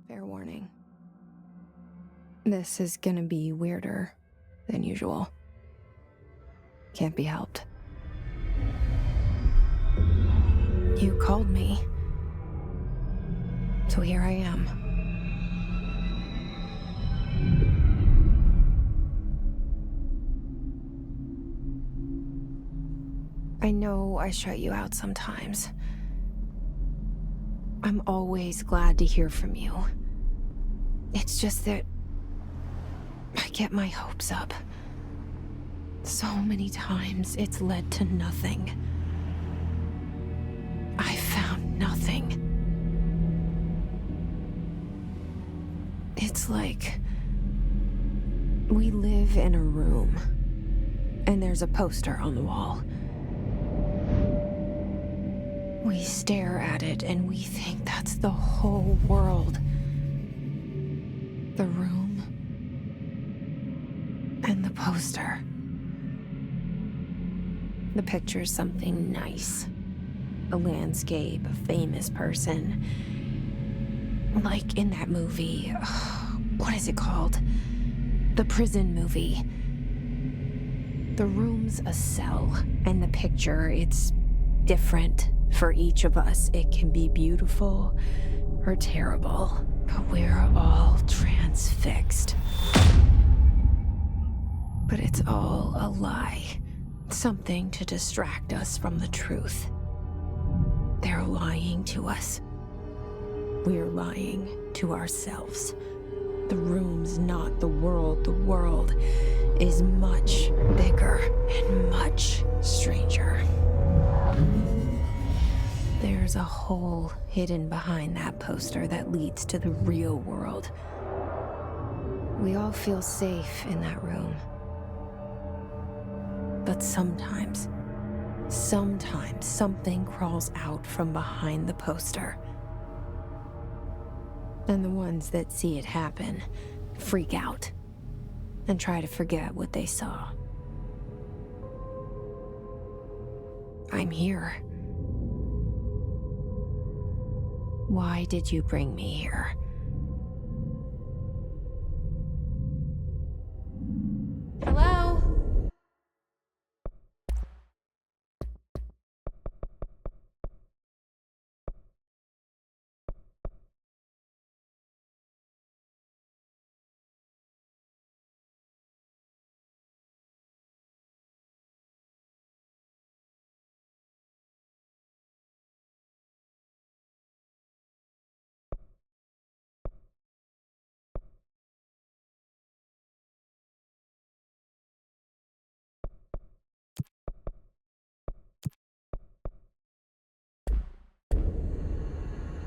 Fair warning. This is gonna be weirder than usual. Can't be helped. You called me. So here I am. I know I shut you out sometimes. I'm always glad to hear from you. It's just that I get my hopes up. So many times it's led to nothing. I found nothing. It's like we live in a room, and there's a poster on the wall. We stare at it and we think that's the whole world. The room and the poster. The picture's something nice. A landscape, a famous person. Like in that movie, what is it called? The prison movie. The room's a cell, and the picture, it's different for each of us. It can be beautiful or terrible, but we're all transfixed. But it's all a lie. Something to distract us from the truth. They're lying to us. We're lying to ourselves. The room's not the world. The world is much bigger and much stranger. There's a hole hidden behind that poster that leads to the real world. We all feel safe in that room. But sometimes something crawls out from behind the poster. And the ones that see it happen freak out and try to forget what they saw. I'm here. Why did you bring me here? Hello?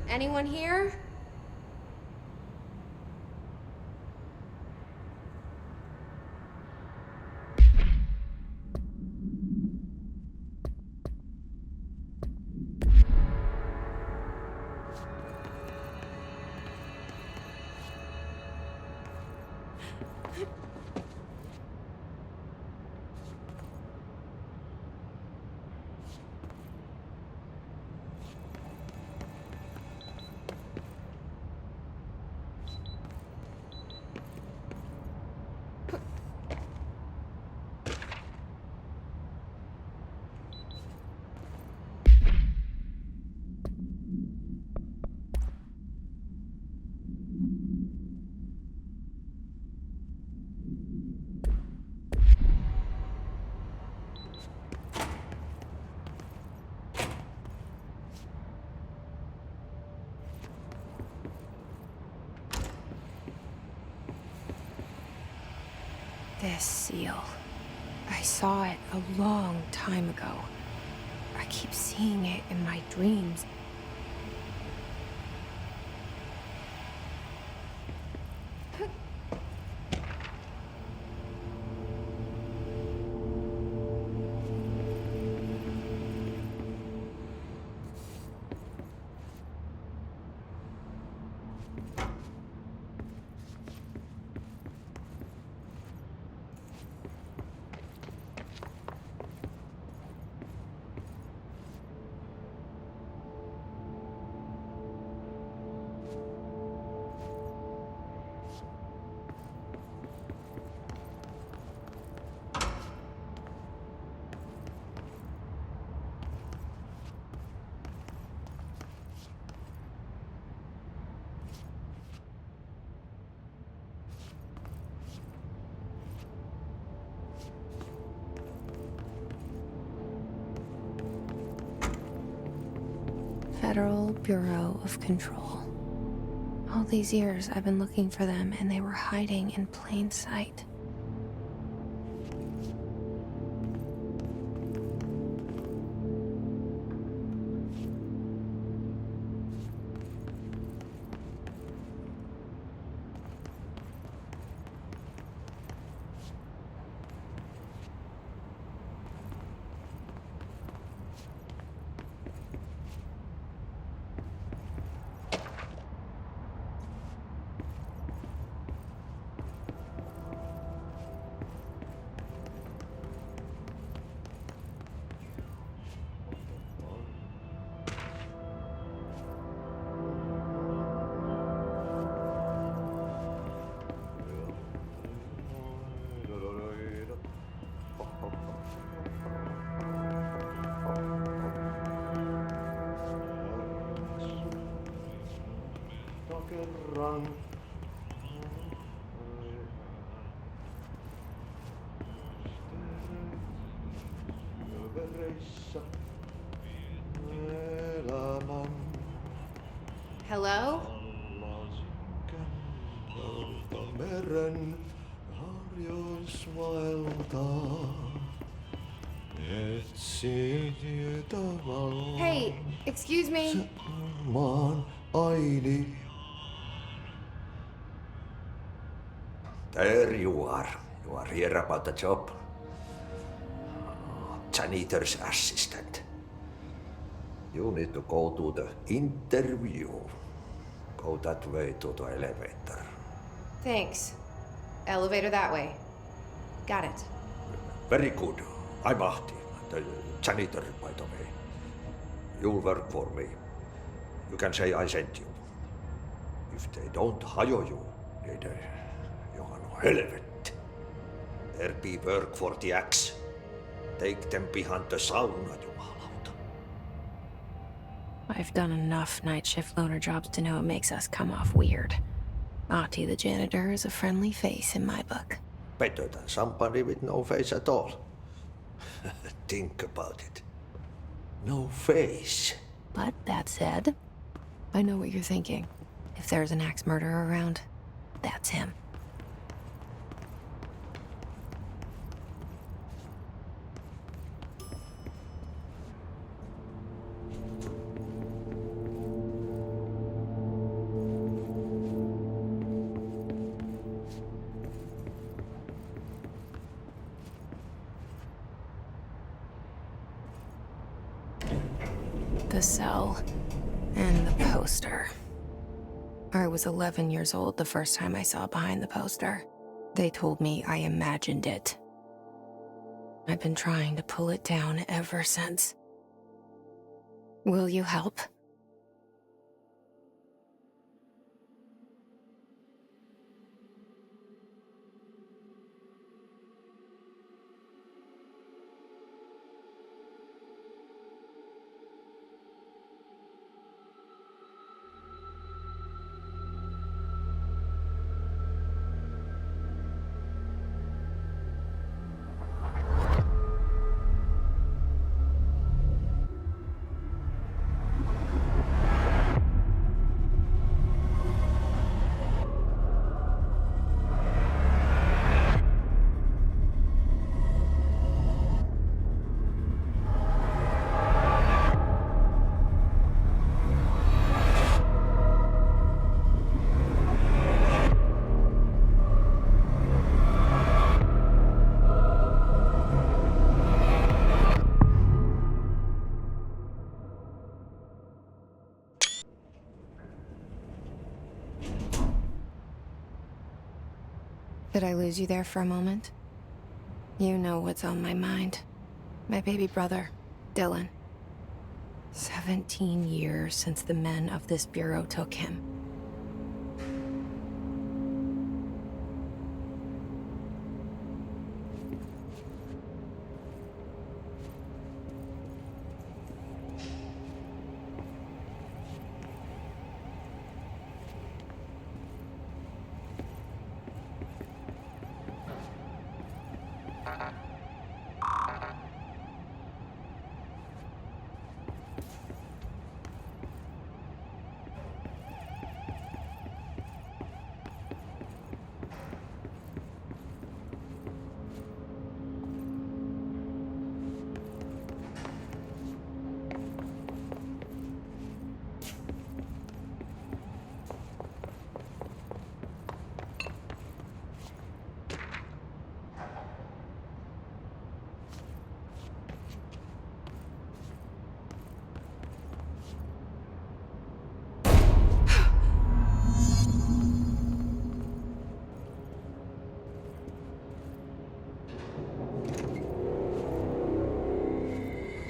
Anyone here? This seal. I saw it a long time ago. I keep seeing it in my dreams. Federal Bureau of Control. All these years I've been looking for them and they were hiding in plain sight. Hello? Hey, excuse me. There you are. You are here about the job. Janitor's assistant. You need to go to the interview. Go that way to the elevator. Thanks. Elevator that way. Got it. Very good. I'm Ahti, the janitor, by the way. You'll work for me. You can say I sent you. If they don't hire you, niin johan helvet. There be work for the axe. Take them behind the sauna, jumalauta. I've done enough night shift loner jobs to know it makes us come off weird. Ahti the janitor is a friendly face in my book. Better than somebody with no face at all. Think about it. No face. But that said, I know what you're thinking. If there's an axe murderer around, that's him. The cell and the poster. I was 11 years old the first time I saw behind the poster. They told me I imagined it. I've been trying to pull it down ever since. Will you help? Did I lose you there for a moment? You know what's on my mind. My baby brother, Dylan. 17 years since the men of this bureau took him.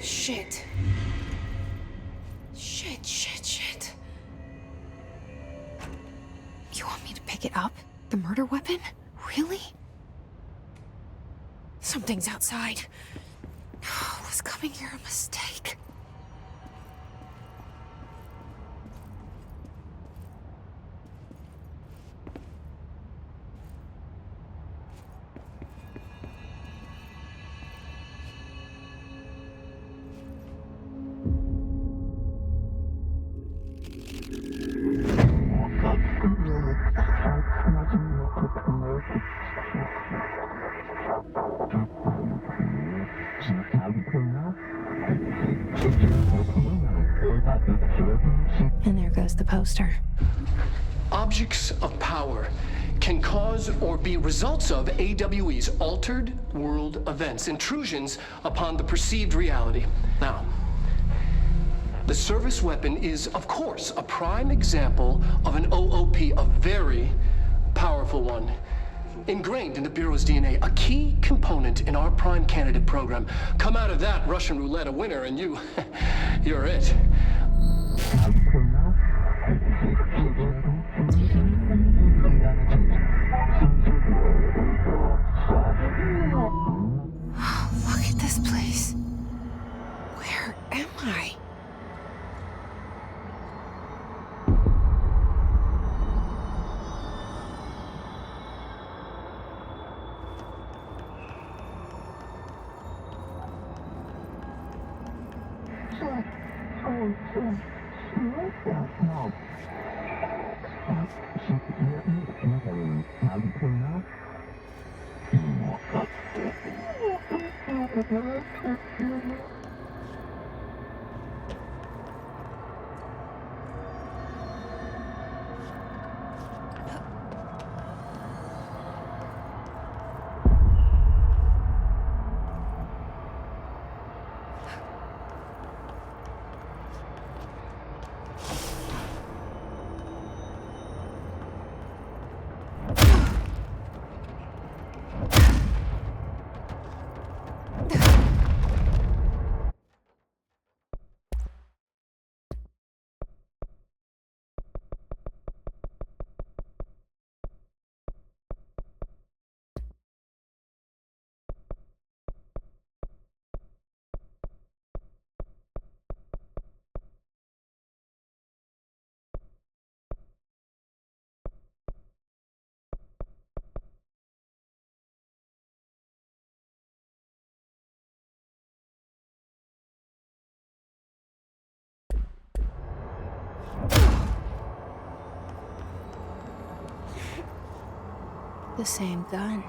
Shit. Shit. You want me to pick it up? The murder weapon? Really? Something's outside. Was coming here a mistake? And there goes the poster. Objects of power can cause or be results of AWE's altered world events, intrusions upon the perceived reality. Now, the service weapon is, of course, a prime example of an OOP, a very powerful one. Ingrained in the Bureau's DNA, a key component in our prime candidate program. Come out of that Russian roulette a winner and you're it. Look at this place. Where am I? The same gun.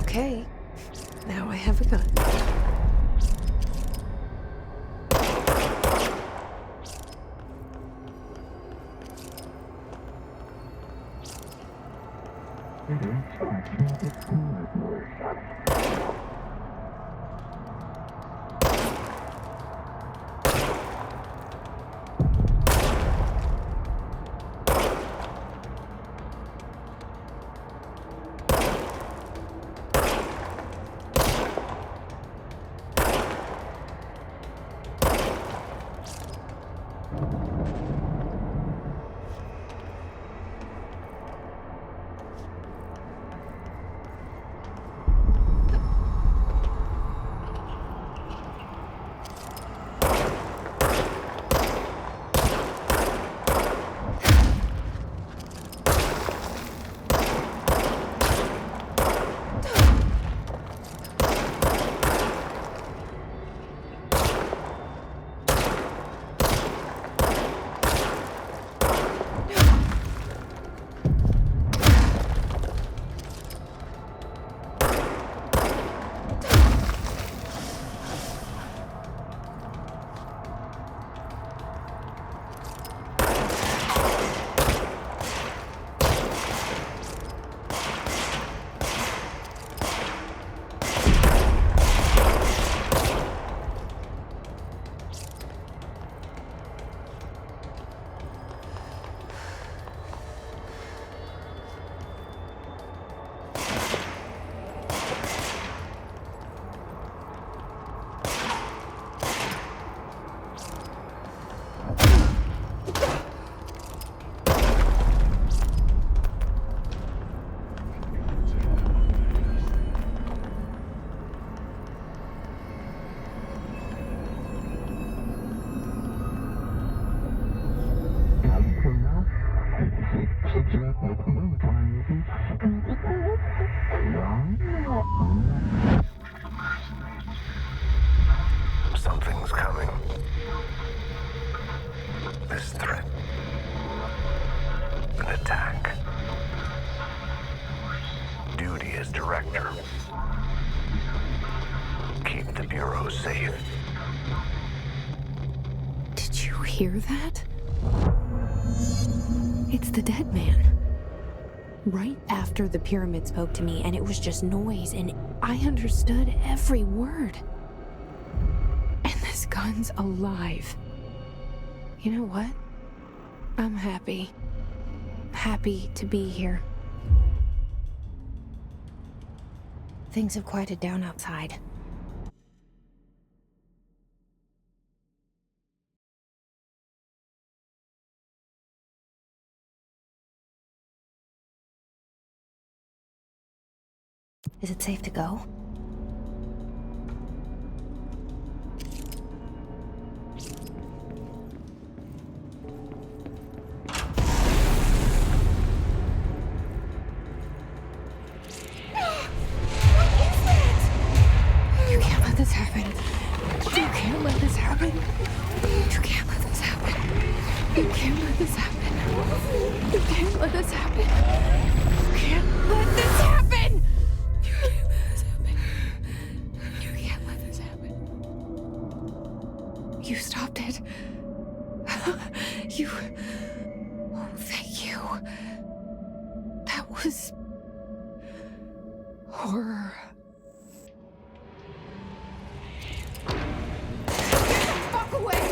Okay, now I have a gun. Bureau safe. Did you hear that? It's the dead man. Right after the pyramid spoke to me, and it was just noise, and I understood every word. And this gun's alive. You know what? I'm happy. Happy to be here. Things have quieted down outside. Is it safe to go? You can't let this happen. You can't let this happen. You can't let this happen. You can't let this happen. You can't let this happen. You can't let this happen. You can't let this happen. You can't let this happen. You stopped it. You... Oh, thank you. That was... horror. Fuck away!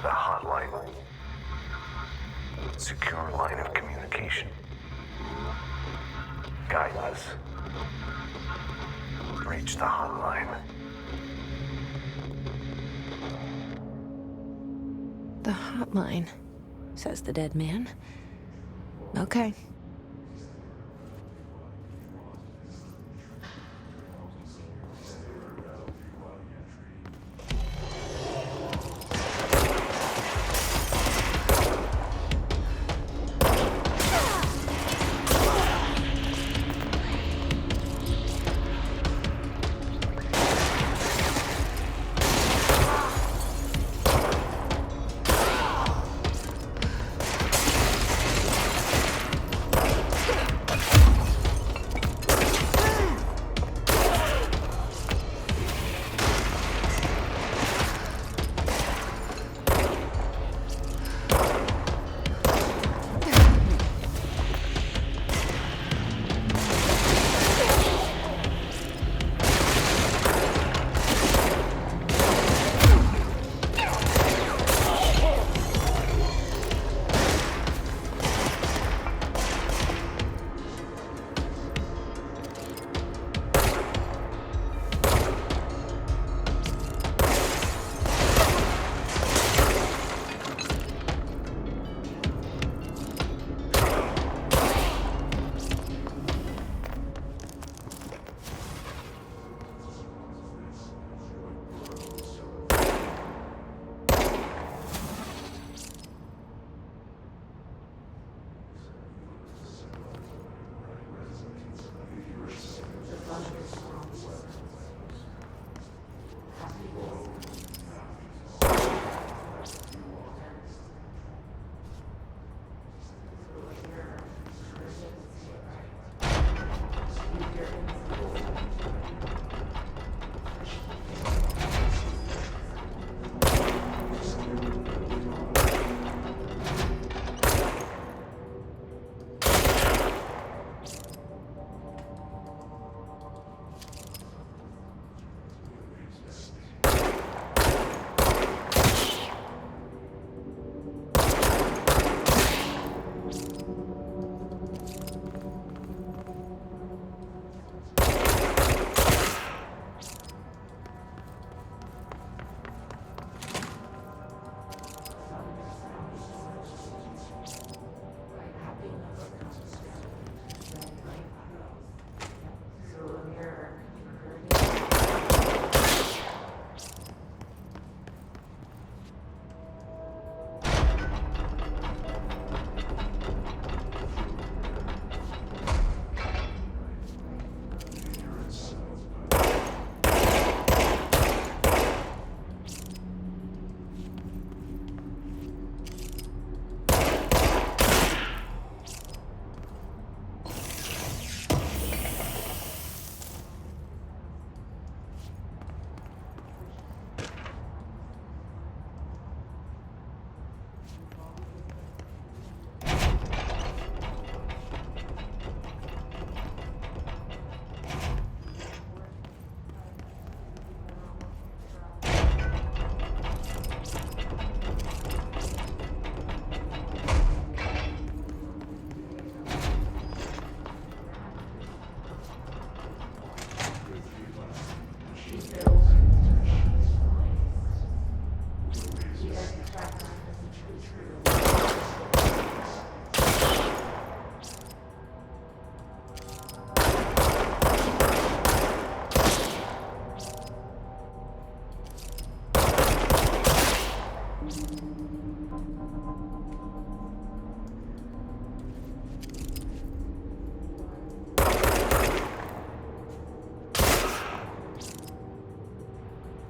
The hotline. Secure line of communication. Guide us. Reach the hotline. The hotline, says the dead man. Okay.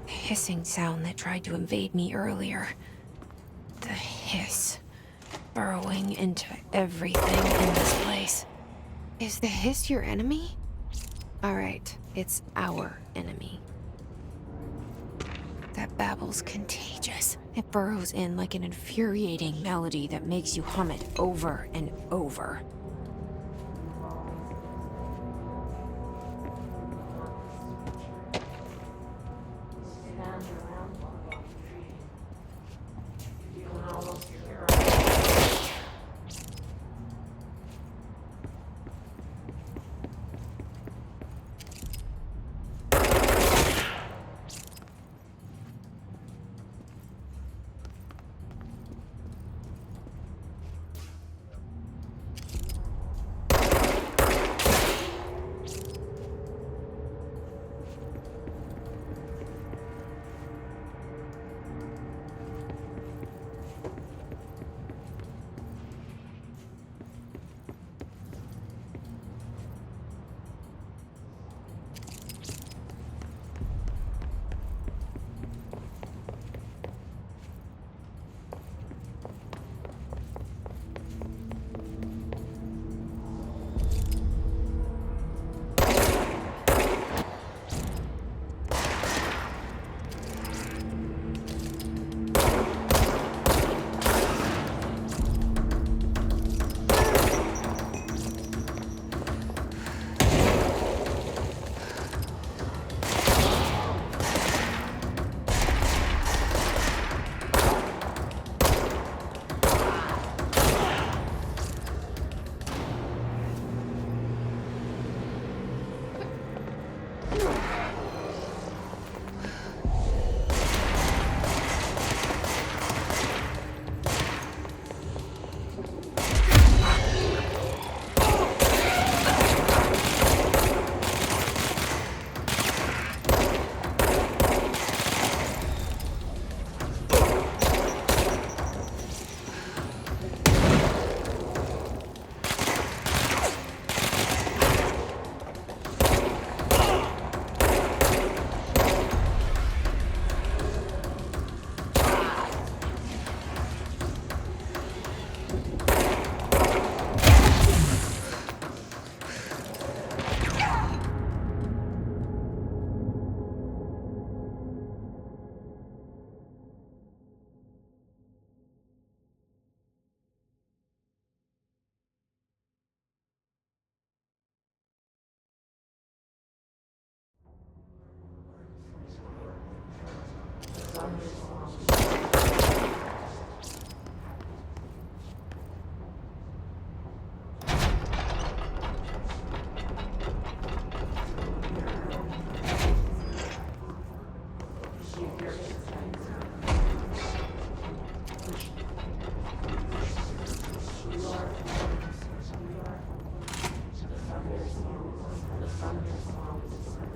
Hissing sound that tried to invade me earlier. The hiss, burrowing into everything in this place. Is the hiss your enemy? Alright, it's our enemy. That babble's contagious. It burrows in like an infuriating melody that makes you hum it over and over.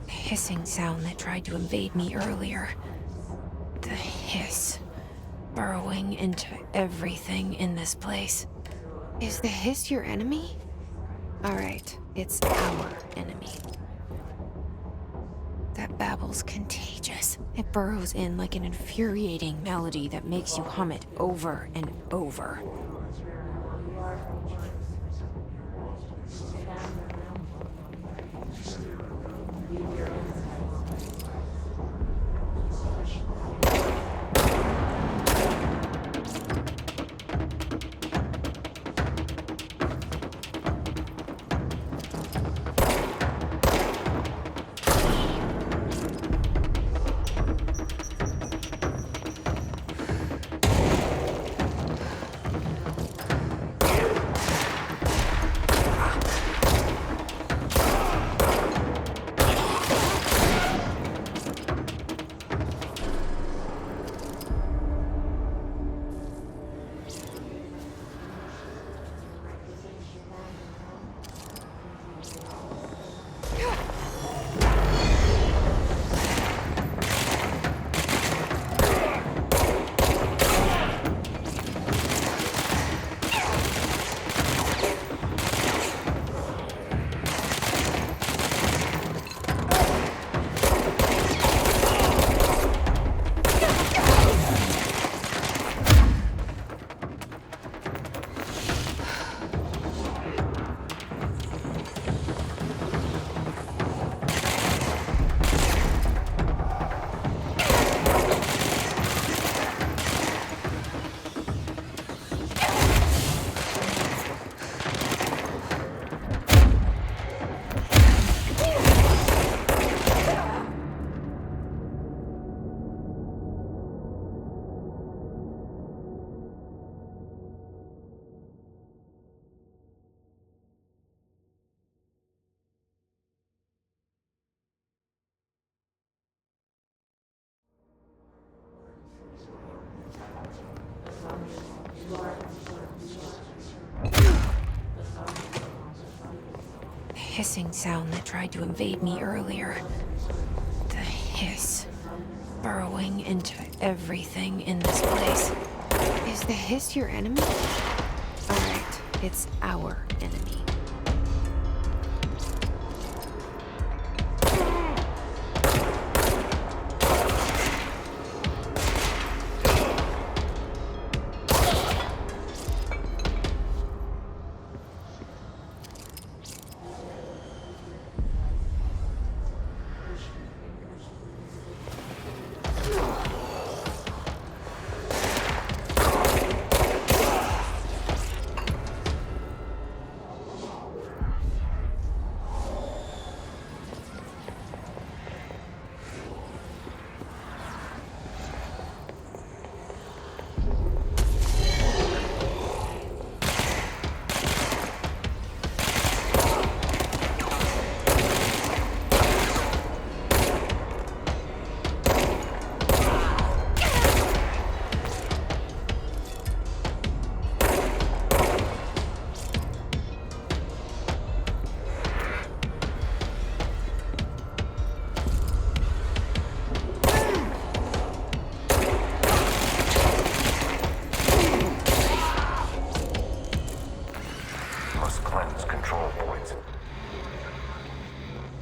Hissing sound that tried to invade me earlier. The hiss, burrowing into everything in this place. Is the hiss your enemy? Alright, it's our enemy. That babble's contagious. It burrows in like an infuriating melody that makes you hum it over and over. The hissing sound that tried to invade me earlier. The hiss. Burrowing into everything in this place. Is the hiss your enemy? Alright, it's our enemy.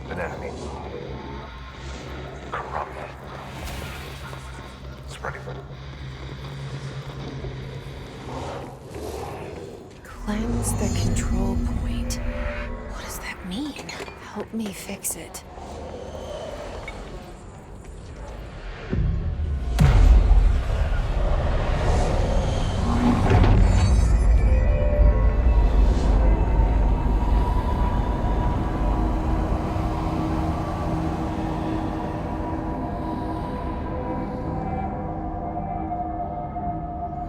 An enemy. Corrupt. Spreading. Cleanse the control point. What does that mean? Help me fix it.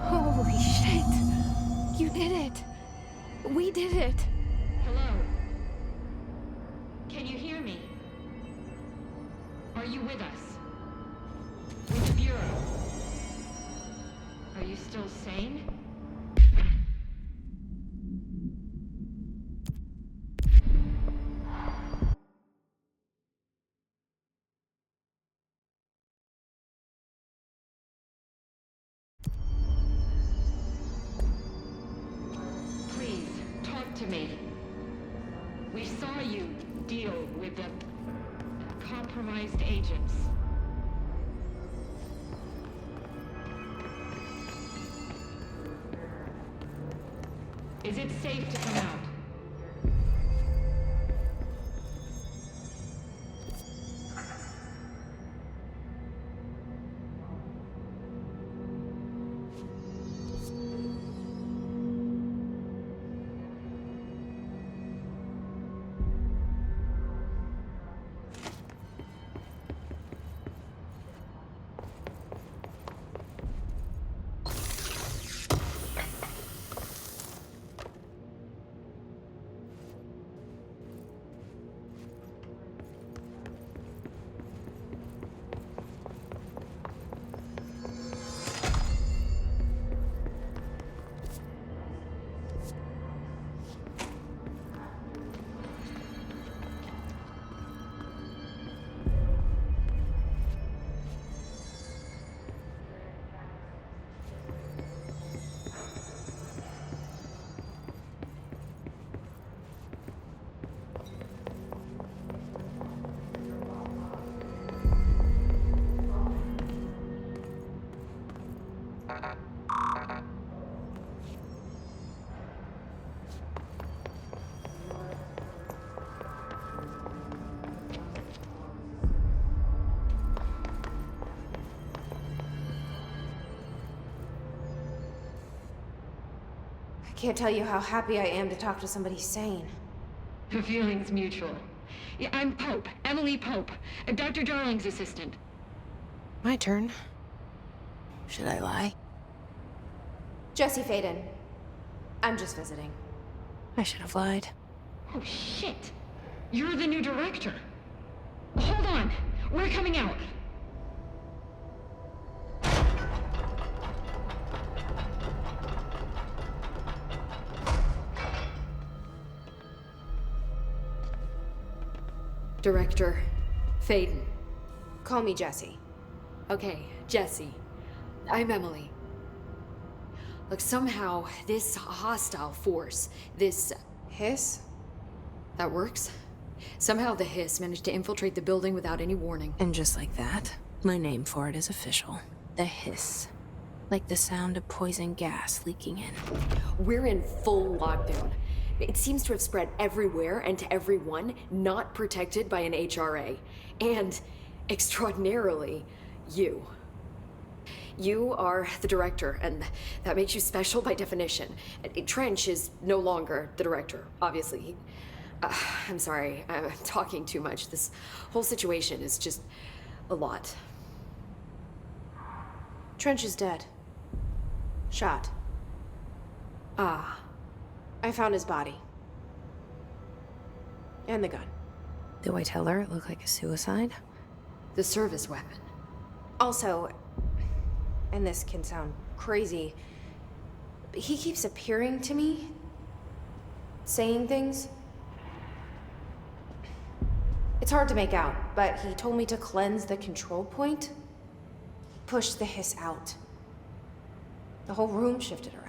Holy shit! You did it! We did it! Hello? Can you hear me? Are you with us? With the Bureau? Are you still sane? Please, talk to me. We saw you deal with the compromised agents. Is it safe to come out? I can't tell you how happy I am to talk to somebody sane. The feeling's mutual. Yeah, I'm Pope, Emily Pope, Dr. Darling's assistant. My turn. Should I lie? Jesse Faden. I'm just visiting. I should have lied. Oh, shit. You're the new director. Hold on. We're coming out. Director Faden. Call me Jessie. Okay, Jessie. I'm Emily. Look, somehow this hostile force, this... Hiss? That works? Somehow the hiss managed to infiltrate the building without any warning. And just like that, my name for it is official. The hiss. Like the sound of poison gas leaking in. We're in full lockdown. It seems to have spread everywhere and to everyone not protected by an HRA. And, extraordinarily, you. You are the director, and that makes you special by definition. Trench is no longer the director, obviously. I'm sorry, I'm talking too much. This whole situation is just a lot. Trench is dead. Shot. Ah. I found his body. And the gun. Do I tell her it looked like a suicide? The service weapon. Also, and this can sound crazy, but he keeps appearing to me, saying things. It's hard to make out, but he told me to cleanse the control point, push the hiss out. The whole room shifted around.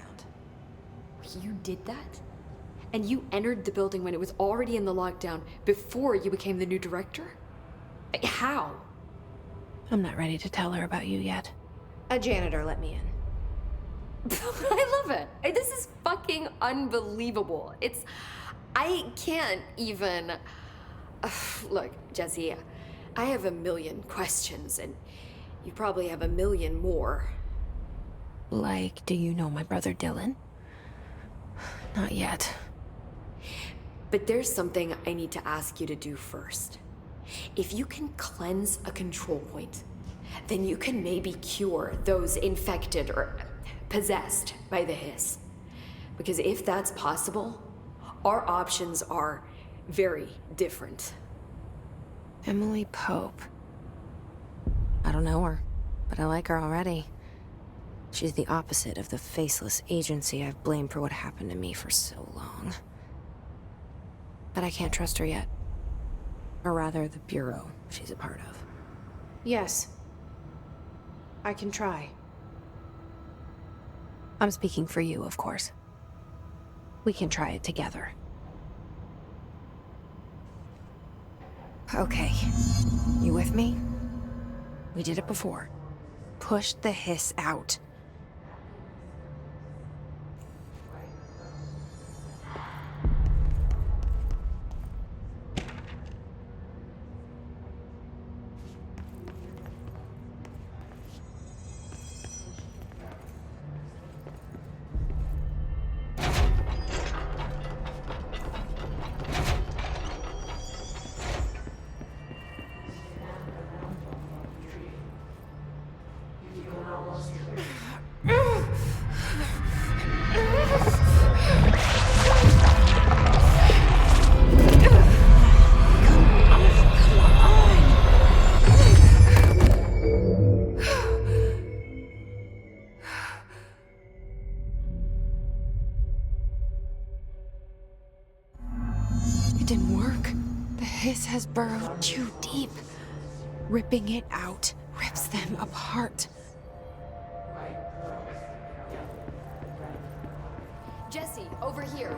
You did that? And you entered the building when it was already in the lockdown before you became the new director? How? I'm not ready to tell her about you yet. A janitor let me in. I love it. This is fucking unbelievable. I can't even... Look, Jessie, I have a million questions, and you probably have a million more. Like, do you know my brother Dylan? Not yet. But there's something I need to ask you to do first. If you can cleanse a control point, then you can maybe cure those infected or possessed by the hiss. Because if that's possible, our options are very different. Emily Pope. I don't know her, but I like her already. She's the opposite of the faceless agency I've blamed for what happened to me for so long. But I can't trust her yet. Or rather, the bureau she's a part of. Yes. I can try. I'm speaking for you, of course. We can try it together. Okay. You with me? We did it before. Push the hiss out. Has burrowed too deep. Ripping it out rips them apart. Jessie, over here.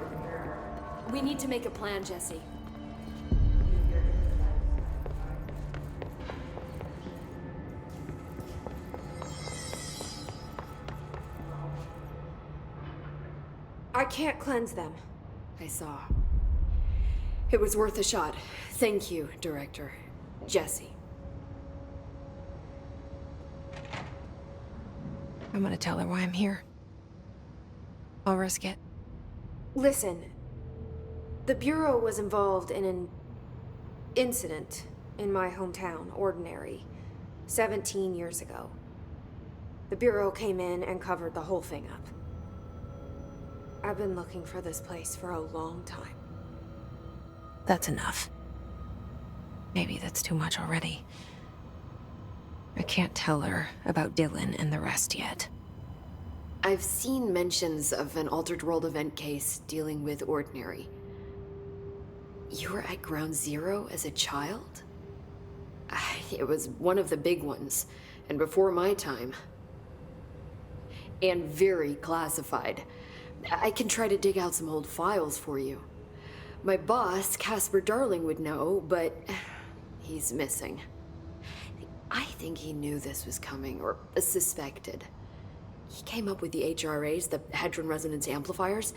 We need to make a plan, Jessie. I can't cleanse them. I saw. It was worth a shot. Thank you, Director. Jessie. I'm gonna tell her why I'm here. I'll risk it. Listen. The Bureau was involved in an incident in my hometown, Ordinary, 17 years ago. The Bureau came in and covered the whole thing up. I've been looking for this place for a long time. That's enough. Maybe that's too much already. I can't tell her about Dylan and the rest yet. I've seen mentions of an altered world event case dealing with Ordinary. You were at Ground Zero as a child? It was one of the big ones, and before my time. And very classified. I can try to dig out some old files for you. My boss, Casper Darling, would know, but he's missing. I think he knew this was coming, or suspected. He came up with the HRAs, the Hadron Resonance Amplifiers.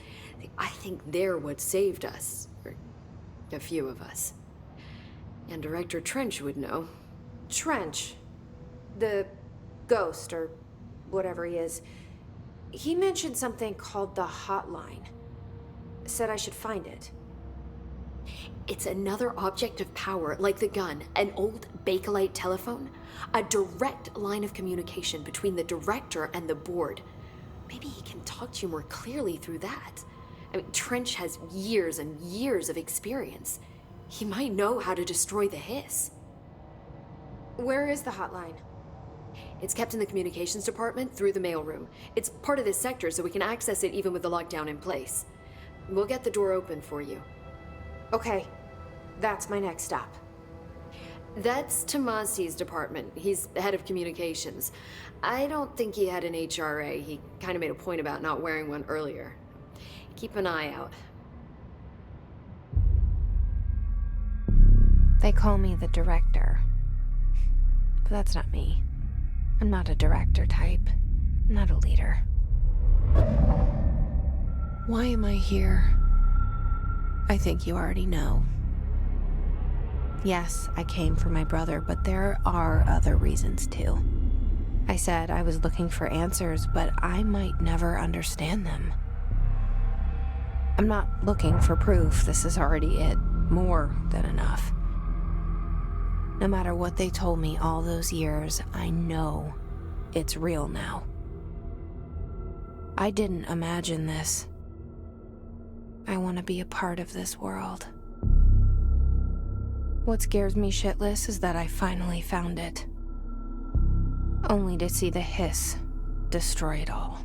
I think they're what saved us, or a few of us. And Director Trench would know. Trench. The ghost, or whatever he is. He mentioned something called the hotline. Said I should find it. It's another object of power, like the gun, an old Bakelite telephone. A direct line of communication between the director and the board. Maybe he can talk to you more clearly through that. I mean, Trench has years and years of experience. He might know how to destroy the hiss. Where is the hotline? It's kept in the communications department through the mailroom. It's part of this sector, so we can access it even with the lockdown in place. We'll get the door open for you. Okay, that's my next stop. That's Tomasi's department. He's the head of communications. I don't think he had an HRA. He kind of made a point about not wearing one earlier. Keep an eye out. They call me the director. But that's not me. I'm not a director type. I'm not a leader. Why am I here? I think you already know. Yes, I came for my brother, but there are other reasons too. I said I was looking for answers, but I might never understand them. I'm not looking for proof. This is already it. More than enough. No matter what they told me all those years, I know it's real now. I didn't imagine this. I want to be a part of this world. What scares me shitless is that I finally found it. Only to see the hiss destroy it all.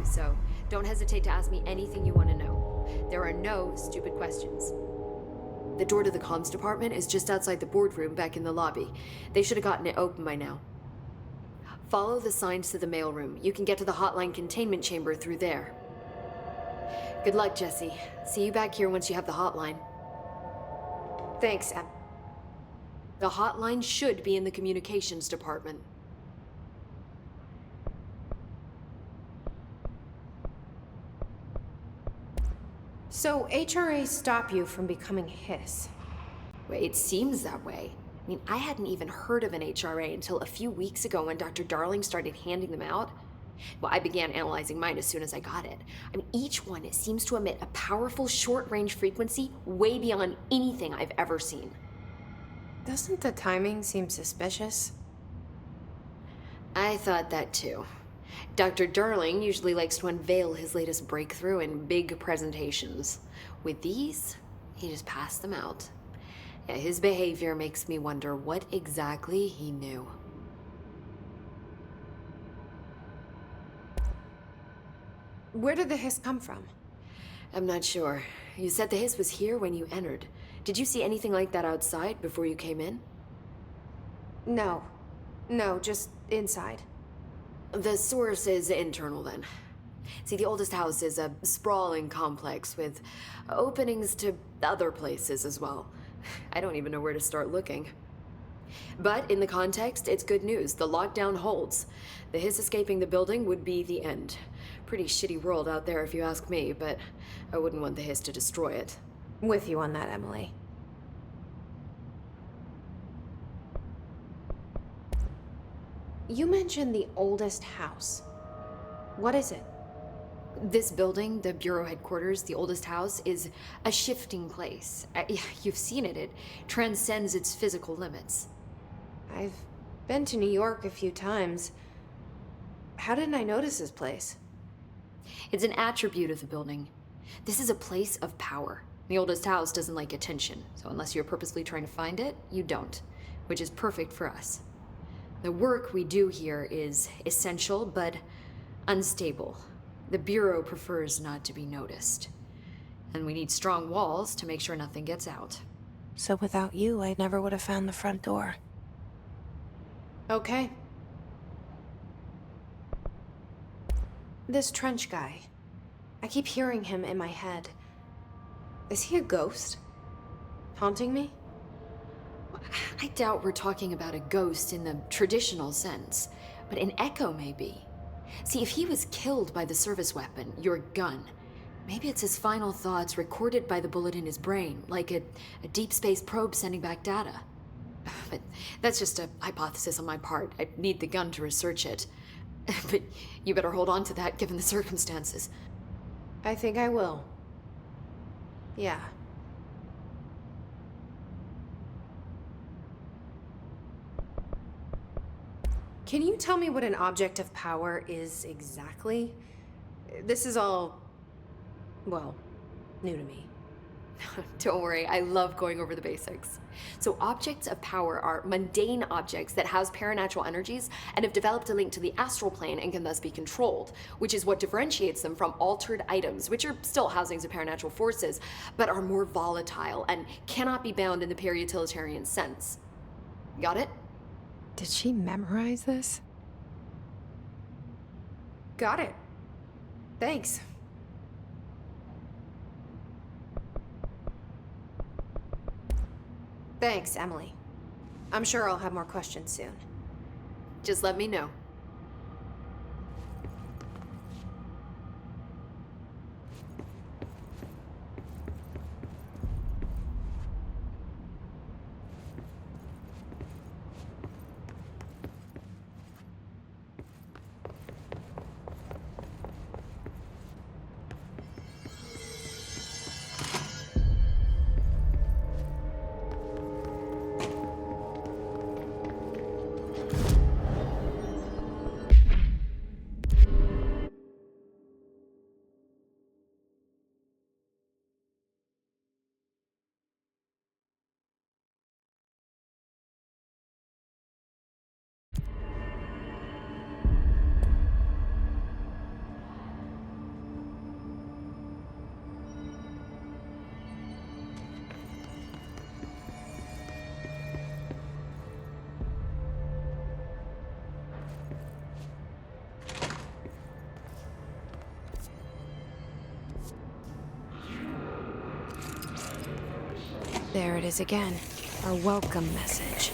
So don't hesitate to ask me anything you want to know. There are no stupid questions. The door to the comms department is just outside the boardroom back in the lobby. They should have gotten it open by now. Follow the signs to the mailroom. You can get to the hotline containment chamber through there. Good luck, Jesse. See you back here once you have the hotline. Thanks, Em. The hotline should be in the communications department. So HRAs stop you from becoming hiss. Well, it seems that way. I mean, I hadn't even heard of an HRA until a few weeks ago when Dr. Darling started handing them out. Well, I began analyzing mine as soon as I got it. I mean, each one seems to emit a powerful short-range frequency way beyond anything I've ever seen. Doesn't the timing seem suspicious? I thought that too. Dr. Darling usually likes to unveil his latest breakthrough in big presentations. With these, he just passed them out. Yeah, his behavior makes me wonder what exactly he knew. Where did the hiss come from? I'm not sure. You said the hiss was here when you entered. Did you see anything like that outside before you came in? No, just inside. The source is internal, then. See, the oldest house is a sprawling complex with openings to other places as well. I don't even know where to start looking. But in the context, it's good news. The lockdown holds. The hiss escaping the building would be the end. Pretty shitty world out there if you ask me, but I wouldn't want the hiss to destroy it. With you on that, Emily. You mentioned the oldest house. What is it? This building, the Bureau headquarters, the oldest house, is a shifting place. You've seen it. It transcends its physical limits. I've been to New York a few times. How didn't I notice this place? It's an attribute of the building. This is a place of power. The oldest house doesn't like attention, so unless you're purposely trying to find it, you don't, which is perfect for us. The work we do here is essential, but unstable. The Bureau prefers not to be noticed. And we need strong walls to make sure nothing gets out. So without you, I never would have found the front door. Okay. This trench guy. I keep hearing him in my head. Is he a ghost? Haunting me? I doubt we're talking about a ghost in the traditional sense, but an echo maybe. See, if he was killed by the service weapon, your gun, maybe it's his final thoughts recorded by the bullet in his brain, like a deep space probe sending back data. But that's just a hypothesis on my part. I need the gun to research it. But you better hold on to that given the circumstances. I think I will. Yeah. Can you tell me what an object of power is exactly? This is all, well, new to me. Don't worry, I love going over the basics. So objects of power are mundane objects that house paranatural energies and have developed a link to the astral plane and can thus be controlled, which is what differentiates them from altered items, which are still housings of paranatural forces, but are more volatile and cannot be bound in the peri-utilitarian sense. Got it? Did she memorize this? Got it. Thanks. Thanks, Emily. I'm sure I'll have more questions soon. Just let me know. There it is again. Our welcome message.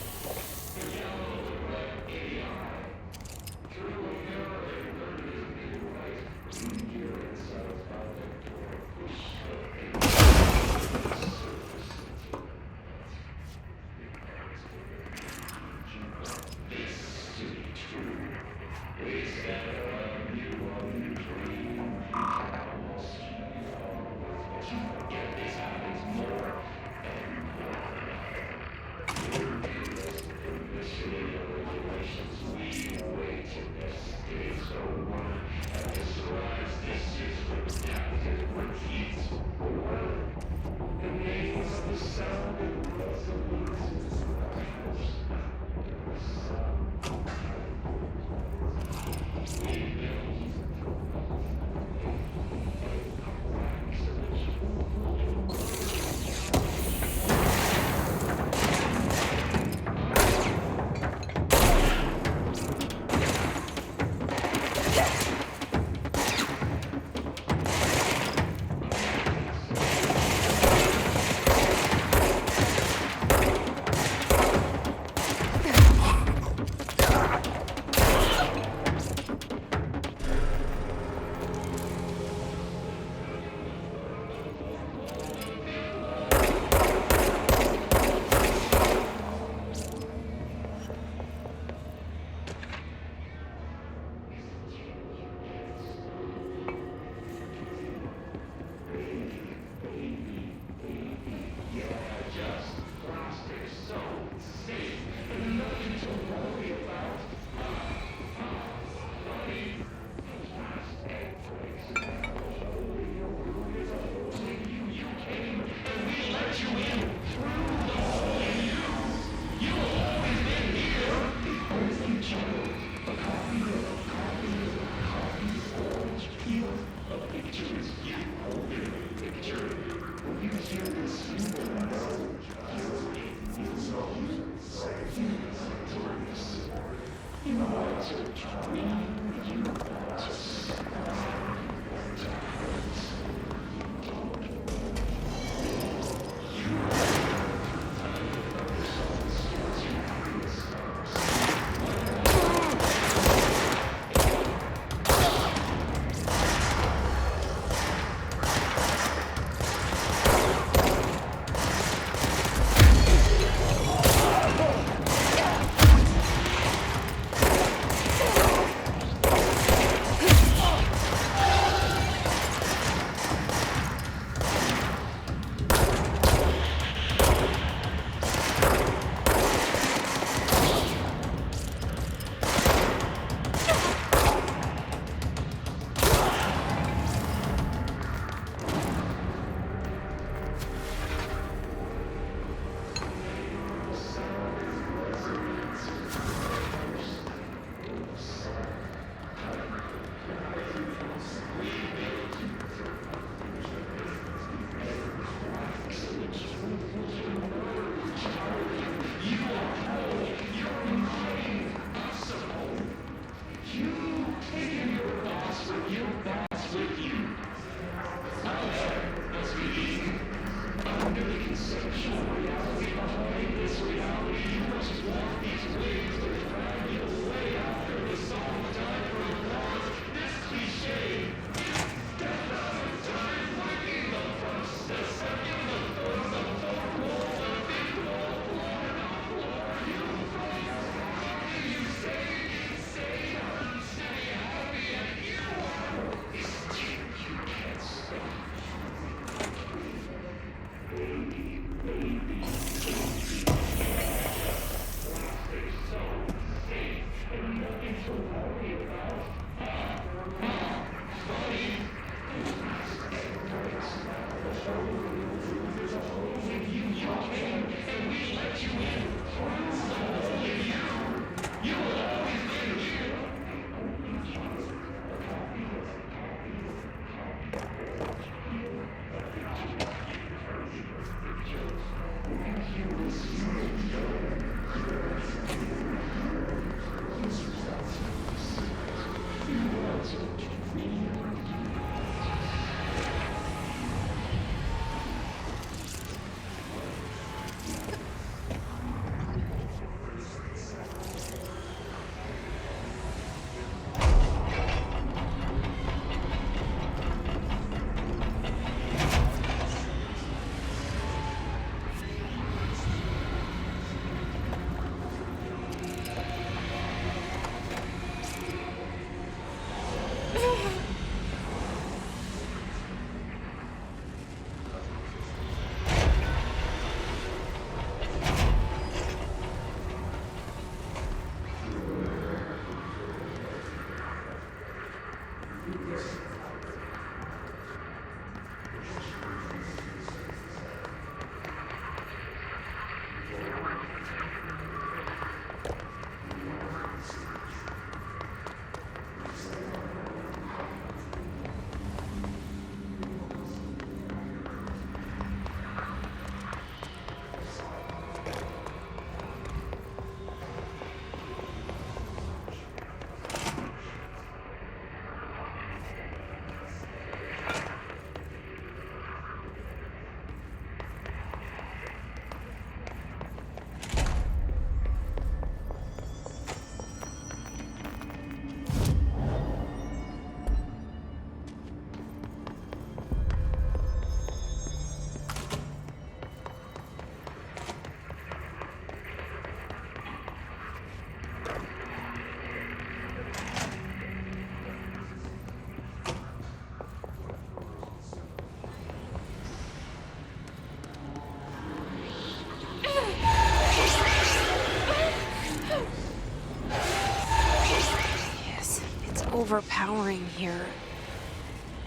Overpowering here.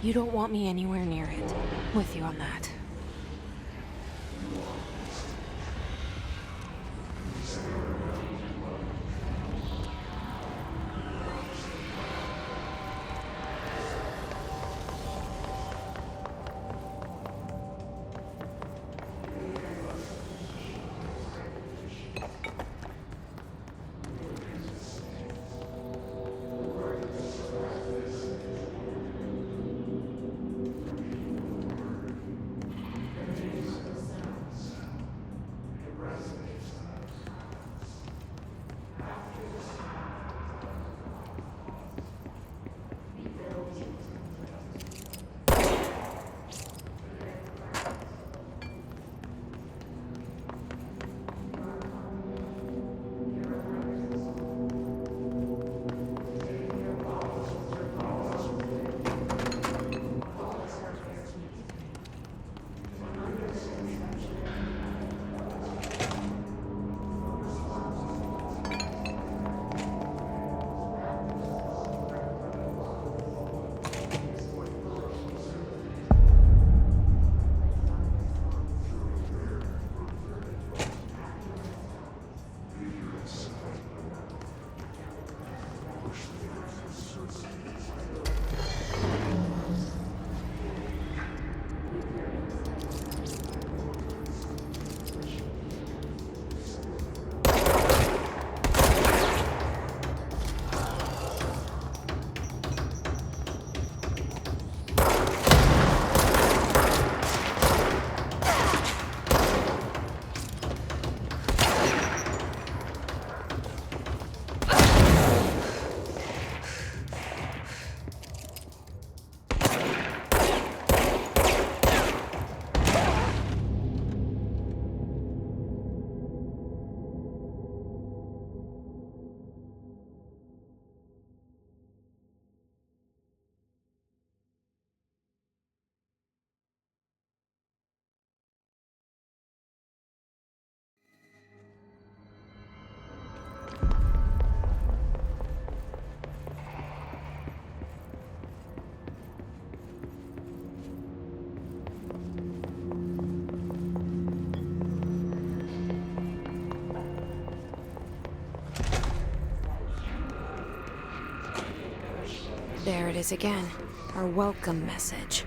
You don't want me anywhere near it. With you on that. There it is again. Our welcome message.